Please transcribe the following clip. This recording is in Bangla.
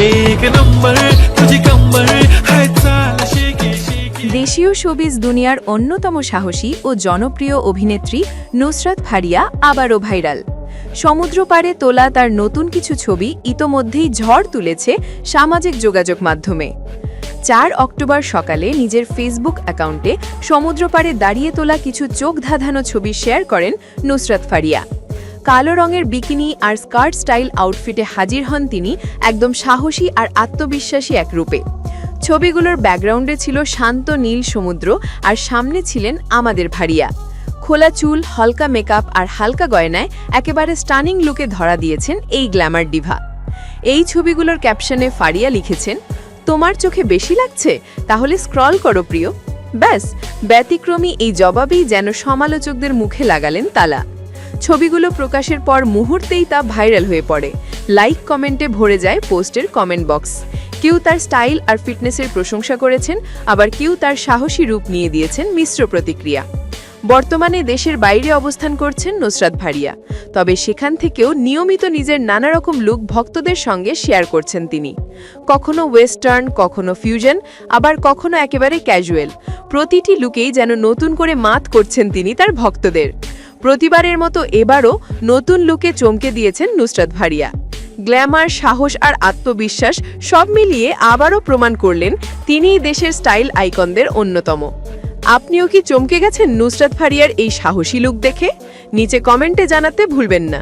एक नंबर तुझे कंबर है चाल शेके शेके। দেশীয় শোবিজ দুনিয়ার অন্যতম সাহসী ও জনপ্রিয় অভিনেত্রী নুসরাত ফারিয়া আবারও ভাইরাল। সমুদ্র পাড়ে তোলা তার নতুন কিছু ছবি ইতোমধ্যেই ঝড় তুলেছে সামাজিক যোগাযোগ মাধ্যমে। 4 অক্টোবর সকালে নিজের ফেসবুক অ্যাকাউন্টে সমুদ্র পাড়ে দাঁড়িয়ে তোলা কিছু চোখ ধাঁধানো ছবি শেয়ার করেন নুসরাত ফারিয়া। কালো রঙের বিকিনি আর স্কার্ট স্টাইল আউটফিটে হাজির হন তিনি একদম সাহসী আর আত্মবিশ্বাসী এক রূপে। ছবিগুলোর ব্যাকগ্রাউন্ডে ছিল শান্ত নীল সমুদ্র আর সামনে ছিলেন আমাদের ফারিয়া। খোলা চুল, হালকা মেকআপ আর হালকা গয়নায় একেবারে স্টানিং লুকে ধরা দিয়েছেন এই গ্ল্যামার ডিভা। এই ছবিগুলোর ক্যাপশনে ফারিয়া লিখেছেন, তোমার চোখে বেশি লাগছে? তাহলে স্ক্রল করো প্রিয়। ব্যাস, ব্যতিক্রমী এই জবাবেই যেন সমালোচকদের মুখে লাগালেন তালা। ছবিগুলো প্রকাশের পর মুহূর্তেই তা ভাইরাল হয়ে পড়ে। লাইক কমেন্টে ভরে যায় পোস্টের কমেন্ট বক্স। কেউ তার স্টাইল আর ফিটনেসের প্রশংসা করেছেন, আবার কেউ তার সাহসী রূপ নিয়ে দিয়েছেন মিশ্র প্রতিক্রিয়া। বর্তমানে দেশের বাইরে অবস্থান করছেন নুসরাত ফারিয়া, তবে সেখান থেকেও নিয়মিত নিজের নানা রকম লুক ভক্তদের সঙ্গে শেয়ার করছেন তিনি। কখনো ওয়েস্টার্ন, কখনো ফিউশন, আবার কখনো একেবারে ক্যাজুয়াল। প্রতিটি লুকেই যেন নতুন করে মাত করছেন তিনি তার ভক্তদের। প্রতিবারের মতো এবারও নতুন লুকে চমকে দিয়েছেন নুসরাত ফারিয়া। গ্ল্যামার, সাহস আর আত্মবিশ্বাস সব মিলিয়ে আবারও প্রমাণ করলেন তিনিই দেশের স্টাইল আইকনদের অন্যতম। আপনিও কি চমকে গেছেন নুসরাত ফারিয়ার এই সাহসী লুক দেখে? নিচে কমেন্টে জানাতে ভুলবেন না।